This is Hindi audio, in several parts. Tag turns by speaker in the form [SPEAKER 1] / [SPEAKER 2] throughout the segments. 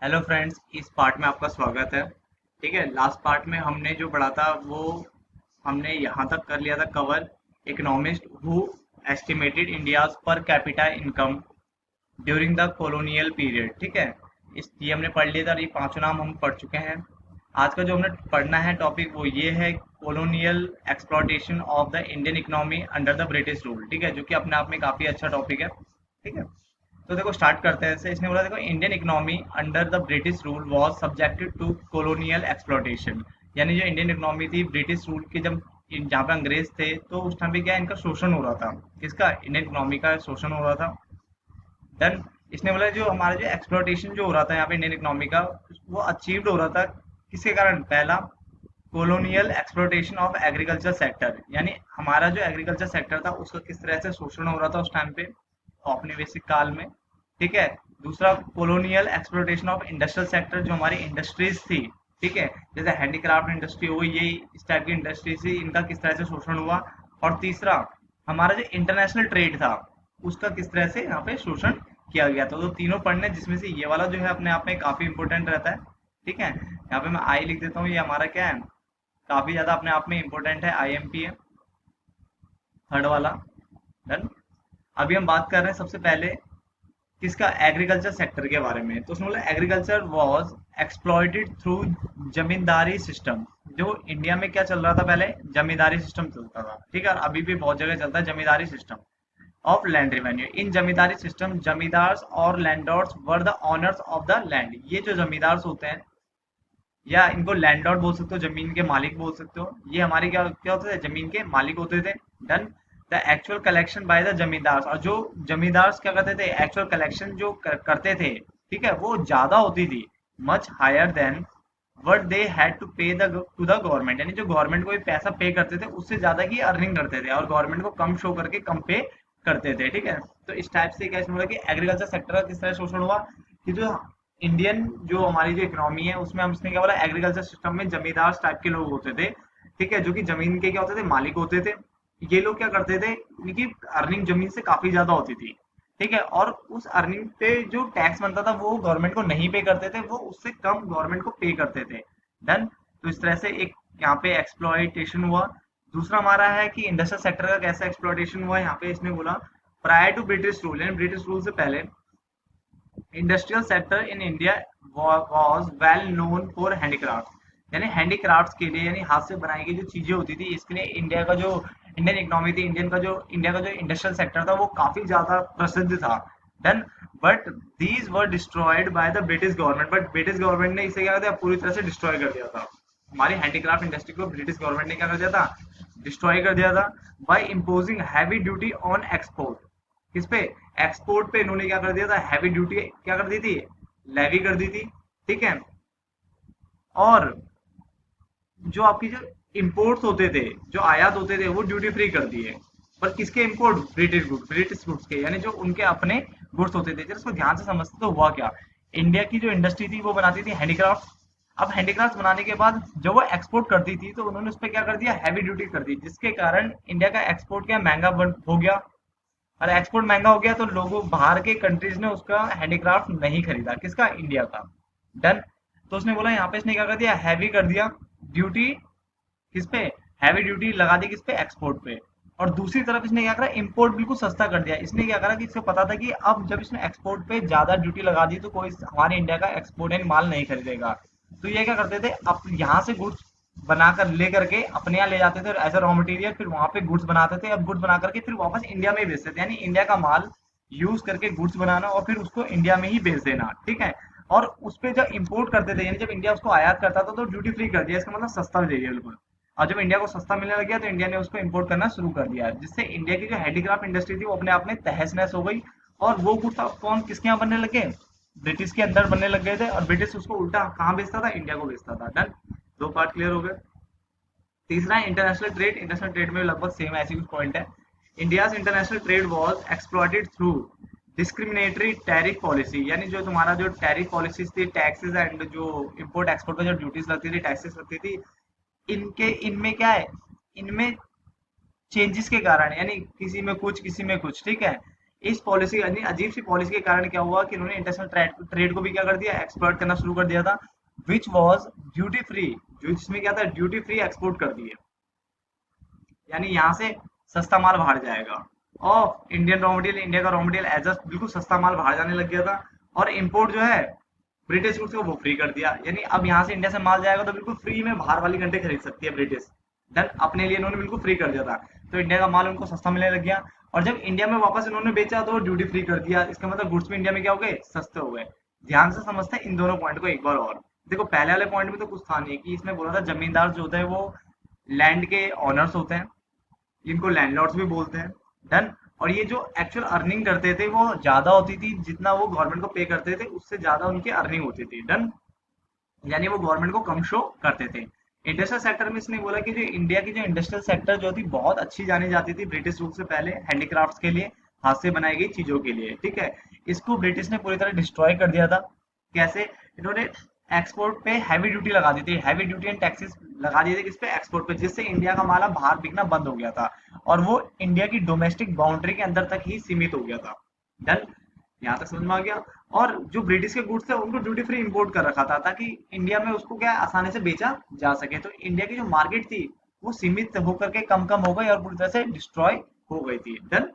[SPEAKER 1] हेलो फ्रेंड्स, इस पार्ट में आपका स्वागत है। ठीक है, लास्ट पार्ट में हमने जो पढ़ा था वो हमने यहाँ तक कर लिया था cover. Economist who estimated India's per capita income during the colonial period. ठीक है, इस ये हमने पढ़ लिया था और ये पांचों नाम हम पढ़ चुके हैं। आज का जो हमने पढ़ना है टॉपिक वो ये है, colonial exploitation of the Indian economy under the British rule. ठीक है, जो कि अपने आप में काफी अच्छा टॉपिक है। ठीक है, तो देखो स्टार्ट करते हैं इससे। इसने बोला देखो, Indian economy under the British rule was subjected to colonial exploitation. यानी जो इंडियन इकोनॉमी थी ब्रिटिश रूल के, जब जहाँ पे अंग्रेज थे तो उस टाइम पे क्या इनका शोषण हो रहा था। किसका? इंडियन इकोनॉमी का शोषण हो रहा था। देन इसने बोला जो हमारा जो एक्सप्लॉयटेशन जो हो रहा था यहाँ पे इंडियन इकोनॉमी का, वो अचीव्ड हो रहा था किसके कारण? पहला, colonial exploitation of agriculture sector. यानी हमारा जो एग्रीकल्चर सेक्टर था उसका किस तरह से शोषण हो रहा था उस टाइम पे औपनिवेशिक काल में। ठीक है। दूसरा, colonial exploitation of industrial sector, जो हमारी इंडस्ट्रीज थी। ठीक है, जैसे हैंडीक्राफ्ट इंडस्ट्री हो गई, ये इस टाइप की इंडस्ट्री थी, इनका किस तरह से शोषण हुआ। और तीसरा, हमारा जो इंटरनेशनल ट्रेड था उसका किस तरह से यहाँ पे शोषण किया गया था। तो तीनों पढ़ने, जिसमें से ये वाला जो है अपने आप में काफी इंपॉर्टेंट रहता है। ठीक है, यहाँ पे मैं आई लिख देता हूँ, ये हमारा क्या है, काफी ज्यादा अपने आप में इंपॉर्टेंट है, आईएमपी है, थर्ड वाला। डन। अभी हम बात कर रहे हैं सबसे पहले किसका? एग्रीकल्चर सेक्टर के बारे में। तो उसने बोला agriculture was exploited through zamindari system. जो इंडिया में क्या चल रहा था पहले? जमींदारी सिस्टम चलता था। ठीक है, और अभी भी बहुत जगह चलता है zamindari system of land revenue. In zamindari system zamindars और landlords were the owners of the land. ये जो जमींदार्स होते हैं, या इनको लैंडलॉर्ड बोल सकते हो, जमीन के मालिक बोल सकते हो, ये हमारे क्या क्या होते थे? जमीन के मालिक होते थे। Done. The actual collection by the zamindars, और जो जमींदार्स क्या करते थे, एक्चुअल कलेक्शन जो करते थे, ठीक है, वो ज्यादा होती थी, much higher than what they had to pay the to the government. यानी जो गवर्नमेंट को पैसा पे करते थे उससे ज्यादा की अर्निंग करते थे, और गवर्नमेंट को कम शो करके कम पे करते थे। ठीक है, तो इस टाइप से क्या इसमें कि एग्रीकल्चर सेक्टर का किस तरह शोषण हुआ कि जो इंडियन जो हमारी जो इकोनॉमी है उसमें हम इसने क्या बोला, एग्रीकल्चर सिस्टम में जमींदार टाइप के लोग होते थे। ठीक है, जो कि जमीन के क्या होते थे? मालिक होते थे। ये लोग क्या करते थे, इनकी अर्निंग जमीन से काफी ज्यादा होती थी। ठीक है, और उस अर्निंग पे जो टैक्स बनता था वो गवर्नमेंट को नहीं पे करते थे, वो उससे कम गवर्नमेंट को पे करते थे। डन। तो इस तरह से एक यहाँ पे एक्सप्लॉयटेशन हुआ। दूसरा हमारा है कि इंडस्ट्रियल सेक्टर का कैसे एक्सप्लॉयटेशन हुआ। यहाँ पे इसने बोला प्रायर टू ब्रिटिश रूल, यानी ब्रिटिश रूल से पहले industrial sector in India was well known for handicraft. यानी हैंडीक्राफ्ट्स के लिए, यानी हाथ से बनाई गई जो चीजें होती थी, इसके लिए इंडिया का जो इंडियन इकोनॉमी थी, इंडिया का जो इंडस्ट्रियल सेक्टर था वो काफी ज्यादा प्रसिद्ध था। Then but these were destroyed by the British government. But British government ने इसे क्या कर दिया? पूरी तरह से डिस्ट्रॉय कर दिया था। हमारी हैंडीक्राफ्ट इंडस्ट्री को ब्रिटिश गवर्नमेंट ने क्या कर दिया था? डिस्ट्रॉय कर दिया था, by imposing heavy duty on export. किस पे? एक्सपोर्ट पे इन्होंने क्या कर दिया था? हैवी ड्यूटी क्या कर दी थी? लेवी कर दी थी। ठीक है, और जो आपकी जो इंपोर्ट्स होते थे, जो आयात होते थे, वो ड्यूटी फ्री कर दिए। पर किसके इंपोर्ट? ब्रिटिश गुड्स के, यानी जो उनके अपने गुड्स होते थे। जब इसको ध्यान से समझते तो हुआ क्या, इंडिया की जो इंडस्ट्री थी वो बनाती थी हैंडीक्राफ्ट। अब हैंडीक्राफ्ट बनाने के बाद जब वो एक्सपोर्ट करती थी तो उन्होंने उस पर क्या कर दिया? हैवी ड्यूटी कर दी, जिसके कारण इंडिया का एक्सपोर्ट क्या महंगा हो गया। और एक्सपोर्ट महंगा हो गया तो लोगों बाहर के कंट्रीज ने उसका हैंडीक्राफ्ट नहीं खरीदा। किसका? इंडिया का। डन। तो उसने बोला यहाँ पे इसने क्या कर दिया? हैवी कर दिया ड्यूटी। किस पे? हैवी ड्यूटी लगा दी, किस पे? एक्सपोर्ट पे। और दूसरी तरफ इसने क्या करा? इंपोर्ट बिल्कुल सस्ता कर दिया। इसने क्या करा कि इसको पता था कि अब जब इसने एक्सपोर्ट पे ज्यादा ड्यूटी लगा दी तो कोई हमारे इंडिया का एक्सपोर्ट एंड माल नहीं खरीदेगा। तो ये क्या करते थे, अब यहाँ से गुड्स बनाकर लेकर के अपने यहाँ ले जाते थे एज अ रॉ मटेरियल, फिर वहां पे गुड्स बनाते थे। अब गुड्स बना करके फिर वापस इंडिया में ही बेचते थे, यानी इंडिया का माल यूज करके गुड्स बनाना और फिर उसको इंडिया में ही बेच देना। ठीक है, और उस पे जब इंपोर्ट करते थे, यानी जब इंडिया उसको आयात करता था तो ड्यूटी फ्री कर दिया, इसका मतलब सस्ता दे दिया बिल्कुल। और जब इंडिया को सस्ता मिलने लग गया तो इंडिया ने उसको इंपोर्ट करना शुरू कर दिया, जिससे इंडिया की जो हैंडीक्राफ्ट इंडस्ट्री थी वो अपने आप में तहस नहस हो गई। और वो गुड्स अब कौन किसके यहाँ बनने लगे? ब्रिटिश के अंदर बनने लग गए थे, और ब्रिटिश उसको उल्टा कहाँ बेचता था? इंडिया को बेचता था। डन। दो पार्ट क्लियर हो गए। तीसरा है इंटरनेशनल ट्रेड। इंटरनेशनल ट्रेड में लगभग सेम ऐसी कुछ पॉइंट है। India's international trade was exploited through discriminatory tariff policy. यानी जो तुम्हारा जो टैरिफ पॉलिसीज थी, टैक्सेस एंड जो इंपोर्ट एक्सपोर्ट पर जो ड्यूटीज लगती थी, टैक्सेस लगती थी, इनके इनमें क्या है, इनमें चेंजेस के कारण, यानी किसी में कुछ किसी में कुछ। ठीक है, इस पॉलिसी यानी अजीब सी पॉलिसी के कारण क्या हुआ कि इन्होंने इंटरनेशनल ट्रेड को भी क्या कर दिया, एक्सप्लॉइट करना शुरू कर दिया था, विच वॉज ड्यूटी फ्री, जो जिसमें क्या था, ड्यूटी फ्री एक्सपोर्ट कर दिए, यानी यहाँ से सस्ता माल बाहर जाएगा। और इंडियन रॉ मटेरियल, इंडिया का रॉ मटेरियल एज अ बिल्कुल सस्ता माल बाहर जाने लग गया था। और इम्पोर्ट जो है ब्रिटिश गुड्स को वो फ्री कर दिया, यानी अब यहाँ से इंडिया से माल जाएगा तो बिल्कुल फ्री में बाहर वाली कंट्री खरीद सकती है ब्रिटिश। डन, अपने लिए इन्होंने बिल्कुल फ्री कर दिया था, तो इंडिया का माल उनको सस्ता मिलने लग गया। और जब इंडिया में वापस इन्होंने बेचा तो ड्यूटी फ्री कर दिया, इसका मतलब गुड्स भी इंडिया में क्या हो गए, सस्ते हो गए। ध्यान से समझते हैं इन दोनों पॉइंट को एक बार और। देखो पहले वाले पॉइंट में तो कुछ था नहीं, कि इसमें बोला था जमींदार जो होते हैं वो लैंड के ऑनर्स होते हैं, इनको लैंडलॉर्ड्स भी बोलते हैं। डन। और ये जो एक्चुअल अर्निंग करते थे वो ज्यादा होती थी, जितना वो गवर्नमेंट को पे करते थे उससे ज्यादा उनकी अर्निंग होती थी। डन, यानी वो गवर्नमेंट को कम शो करते थे। इंडस्ट्रियल सेक्टर में इसने बोला कि जो इंडिया की जो इंडस्ट्रियल सेक्टर जो थी बहुत अच्छी जानी जाती थी ब्रिटिश रूल से पहले, हैंडीक्राफ्ट्स के लिए, हाथ से बनाई गई चीजों के लिए, ठीक है, इसको ब्रिटिश ने पूरी तरह डिस्ट्रॉय कर दिया था। कैसे? इन्होंने एक्सपोर्ट पे हैवी ड्यूटी लगा दी थी, हैवी ड्यूटी एंड टैक्सेस लगा दिए थे किस पे, एक्सपोर्ट पे, जिससे इंडिया का माल अब बाहर बिकना बंद हो गया था और वो इंडिया की डोमेस्टिक बाउंड्री के अंदर तक ही सीमित हो गया था। डन, यहाँ तक समझ में आ गया। और जो ब्रिटिश के गुड्स थे उनको ड्यूटी फ्री इंपोर्ट कर रखा था ताकि इंडिया में उसको क्या है, आसानी से बेचा जा सके। तो इंडिया की जो मार्केट थी वो सीमित होकर के कम कम हो गई और पूरी तरह से डिस्ट्रॉय हो गई थी। डन,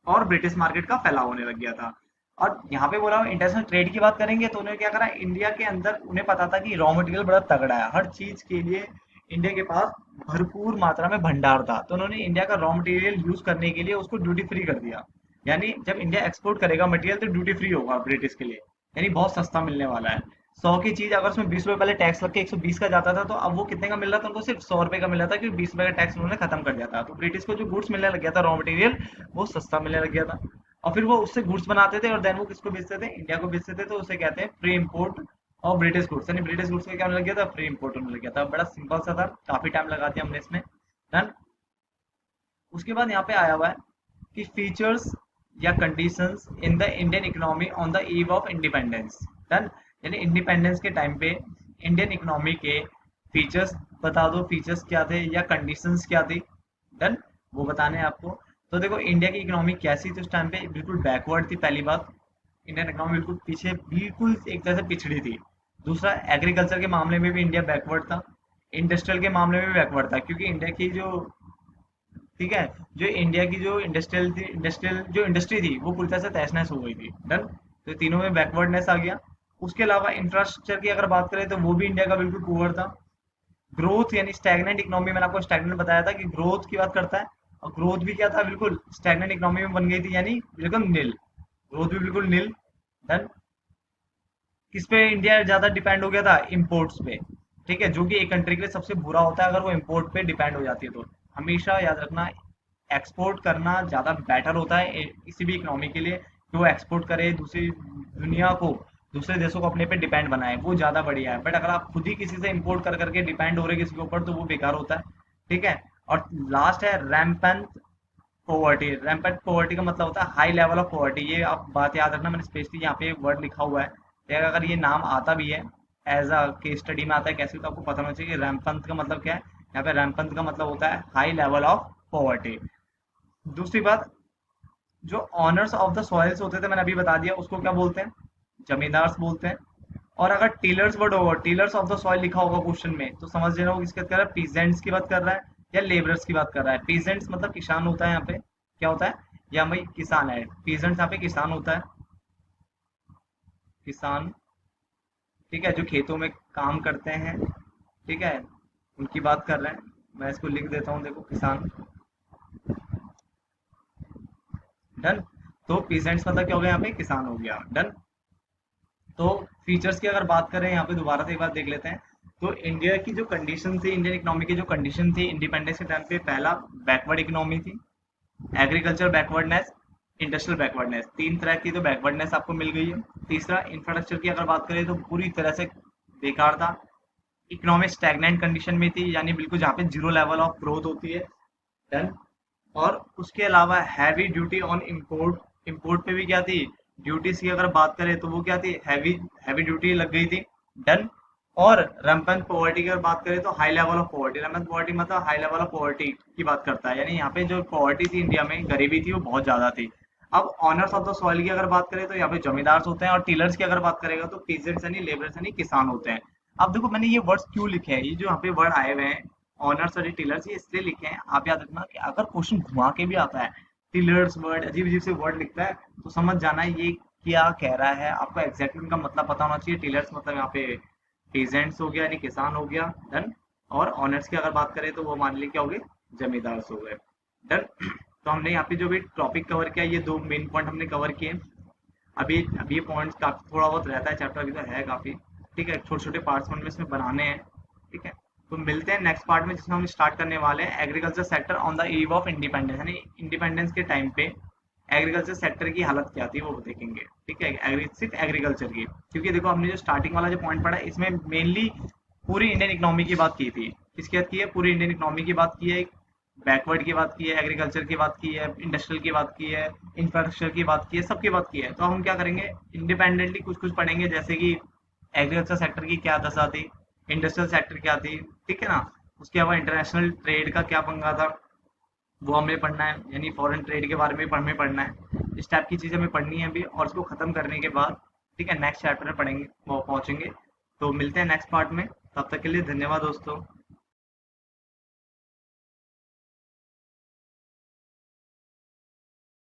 [SPEAKER 1] और ब्रिटिश मार्केट का फैलाव होने लग गया था। और यहाँ पे बोला इंटरनेशनल ट्रेड की बात करेंगे तो उन्हें क्या करा, इंडिया के अंदर उन्हें पता था कि रॉ मटेरियल बड़ा तगड़ा है, हर चीज के लिए इंडिया के पास भरपूर मात्रा में भंडार था, तो उन्होंने इंडिया का रॉ मटेरियल यूज करने के लिए उसको ड्यूटी फ्री कर दिया। यानी जब इंडिया एक्सपोर्ट करेगा मटेरियल तो ड्यूटी फ्री होगा ब्रिटिश के लिए, यानी बहुत सस्ता मिलने वाला है। 100 की चीज अगर उसमें 20 रुपए पहले टैक्स लग के 120 का जाता था, तो अब वो कितने का मिल रहा था उनको, सिर्फ 100 रुपए का मिल रहा था, क्योंकि 20 रुपए का टैक्स उन्होंने खत्म कर दिया था। तो ब्रिटिश को जो गुड्स मिलने लग गया था, रॉ मटेरियल, वो सस्ता मिलने लग गया था। और फिर वो उससे गुड्स बनाते थे और देन वो किसको बेचते थे, इंडिया को बेचते थे, तो उसे कहते हैं फ्री इंपोर्ट और ब्रिटिश गुड्स, यानी ब्रिटिश गुड्स का क्या होने लग गया था, फ्री इंपोर्ट होने लग गया था। बड़ा सिंपल सा था, काफी टाइम लगा दिया हमने इसमें। डन। उसके बाद यहाँ पे आया हुआ है कि फीचर्स या conditions in the Indian economy on the eve of independence. Done, यानी इंडिपेंडेंस के टाइम पे इंडियन इकोनॉमी के फीचर्स बता दो, फीचर्स क्या थे या कंडीशंस क्या थी। डन, वो बताने हैं आपको। तो देखो इंडिया की इकोनॉमी कैसी थी उस टाइम पे, बिल्कुल बैकवर्ड थी। पहली बात, इंडियन इकोनॉमी बिल्कुल पीछे, बिल्कुल एक तरह से पिछड़ी थी। दूसरा, एग्रीकल्चर के मामले में भी इंडिया बैकवर्ड था, इंडस्ट्रियल के मामले में भी बैकवर्ड था, क्योंकि इंडिया की जो, ठीक है, जो इंडिया की जो इंडस्ट्रियल थी, इंडस्ट्रियल जो इंडस्ट्री थी वो पूरी तरह से तहस नहस हो गई थी। डन, तो तीनों में बैकवर्डनेस आ गया। उसके अलावा इंफ्रास्ट्रक्चर की अगर बात करें तो वो भी इंडिया का बिल्कुल पुअर था। ग्रोथ यानी स्टैग्नेंट इकोनॉमी, मैंने आपको स्टैग्नेंट बताया था कि ग्रोथ की बात करता है, और ग्रोथ भी क्या था, बिल्कुल स्टैग्नेंट इकोनॉमी में बन गई थी, यानी बिल्कुल नील, ग्रोथ भी बिल्कुल नील। डन, किस पे इंडिया ज्यादा डिपेंड हो गया था, इंपोर्ट्स पे, ठीक है, जो कि एक कंट्री के लिए सबसे बुरा होता है अगर वो इंपोर्ट पे डिपेंड हो जाती है। तो हमेशा याद रखना, एक्सपोर्ट करना ज़्यादा बेटर होता है किसी भी इकोनॉमी के लिए, कि वो एक्सपोर्ट करे दूसरी दुनिया को, दूसरे देशों को अपने पे डिपेंड बनाए, वो ज़्यादा बढ़िया है। बट अगर आप खुद ही किसी से इंपोर्ट कर करके डिपेंड हो रहे किसी के ऊपर, तो वो बेकार होता है, ठीक है। और लास्ट है रैम्पेंट पॉवर्टी। रैम्पेंट पॉवर्टी का मतलब होता है हाई लेवल ऑफ पॉवर्टी। ये आप बात याद रखना, मैंने स्पेशली यहाँ पे वर्ड लिखा हुआ है, या अगर ये नाम आता भी है एज अ केस स्टडी में आता है कैसे, तो आपको पता होना चाहिए कि रैम्पंथ का मतलब क्या है। यहाँ पे रैम्पंथ का मतलब होता है हाई लेवल ऑफ पॉवर्टी। दूसरी बात, जो ऑनर्स ऑफ द सॉइल्स होते थे मैंने अभी बता दिया, उसको क्या बोलते हैं, जमींदार्स बोलते हैं। और अगर टीलर्स वर्ड होगा, टीलर्स ऑफ द सॉइल लिखा होगा क्वेश्चन में, तो समझ लेना वो किसकी बात कर रहा है, पीजेंट्स की बात कर रहा है या लेबरर्स की बात कर रहा है। पीजेंट्स मतलब किसान होता है, यहाँ पे क्या होता है, या भाई किसान है, पीजेंट्स यहाँ पे किसान होता है, किसान, ठीक है, जो खेतों में काम करते हैं, ठीक है, उनकी बात कर रहे हैं। मैं इसको लिख देता हूँ, देखो किसान। डन, तो पीजेंट्स मतलब क्या हो गया, यहाँ पे किसान हो गया। डन। तो फीचर्स की अगर बात करें यहाँ पे दोबारा से एक बार देख लेते हैं। तो इंडिया की जो कंडीशन थी, इंडियन इकोनॉमी की जो कंडीशन थी इंडिपेंडेंस के टाइम पे, पहला बैकवर्ड इकोनॉमी थी, एग्रीकल्चर बैकवर्डनेस, इंडस्ट्रियल बैकवर्डनेस, तीन तरह की तो बैकवर्डनेस आपको मिल गई है। तीसरा, इंफ्रास्ट्रक्चर की अगर बात करें तो पूरी तरह से बेकार था, इकोनॉमिक स्टैग्नेंट कंडीशन में थी, यानी बिल्कुल जहाँ पे जीरो लेवल ऑफ ग्रोथ होती है। डन। और उसके अलावा heavy duty on import, import पे भी क्या थी, ड्यूटीज की अगर बात करें तो वो क्या थी, हैवी हैवी ड्यूटी लग गई थी। डन। और रैम्पेंट पॉवर्टी की अगर बात करें तो high level of poverty, rampant poverty मतलब हाई लेवल ऑफ पॉवर्टी की बात करता है, यानी यहाँ पे जो पॉवर्टी थी इंडिया में, गरीबी थी, वो बहुत ज्यादा थी। अब ऑनर्स ऑफ द सॉइल की अगर बात करें तो यहाँ पे जमींदार होते हैं, और टिलर्स की अगर बात करेगा तो पीजेंट्स यानी लेबरर्स यानी किसान होते हैं। अब देखो मैंने ये वर्ड्स क्यों लिखे हैं, ये जो यहाँ पे वर्ड आए हुए हैं ऑनर्स और टिलर्स, ये इसलिए लिखे हैं, आप याद रखना कि अगर क्वेश्चन घुमा के भी आता है, टिलर्स वर्ड अजीब अजीब से वर्ड लिखता है, तो समझ जाना है ये क्या कह रहा है, आपको एग्जैक्टली उनका मतलब पता होना चाहिए। टिलर्स मतलब यहाँ पे पीजेंट्स हो गया यानी किसान हो गया, डन। और ऑनर्स की अगर बात करें तो वो मान ली क्या हो गए, जमींदार हो गए, डन। तो हमने यहाँ पे जो भी टॉपिक कवर किया, ये दो मेन पॉइंट हमने कवर किए। अभी ये पॉइंट्स काफी थोड़ा बहुत रहता है, चैप्टर अभी तो है काफी, ठीक है, छोटे छोटे पार्ट्स में इसमें बनाने हैं, ठीक है। तो मिलते हैं नेक्स्ट पार्ट में, जिसमें हम स्टार्ट करने वाले हैं agriculture sector on the eve of independence, यानी इंडिपेंडेंस के टाइम पे एग्रीकल्चर सेक्टर की हालत क्या थी वो देखेंगे, ठीक है, सिर्फ एग्रीकल्चर की। क्योंकि देखो हमने जो स्टार्टिंग वाला जो पॉइंट पढ़ा इसमें मेनली पूरी इंडियन इकोनॉमी की बात की थी। किसकी बात की है, पूरी इंडियन इकोनॉमी की बात की है, बैकवर्ड की बात की है, एग्रीकल्चर की बात की है, इंडस्ट्रियल की बात की है, इंफ्रास्ट्रक्चर की बात की है, सबकी बात की है। तो हम क्या करेंगे, इंडिपेंडेंटली कुछ कुछ पढ़ेंगे, जैसे कि एग्रीकल्चर सेक्टर की क्या दशा थी, इंडस्ट्रियल सेक्टर क्या थी, ठीक है ना। उसके अलावा इंटरनेशनल ट्रेड का क्या पंगा था, वो हमें पढ़ना है, यानी फॉरेन ट्रेड के बारे में हमें पढ़ना है। इस टाइप की चीज़ हमें पढ़नी है अभी, और इसको खत्म करने के बाद, ठीक है, नेक्स्ट चैप्टर में पढ़ेंगे, वो पहुंचेंगे। तो मिलते हैं नेक्स्ट पार्ट में, तब तक के लिए धन्यवाद दोस्तों।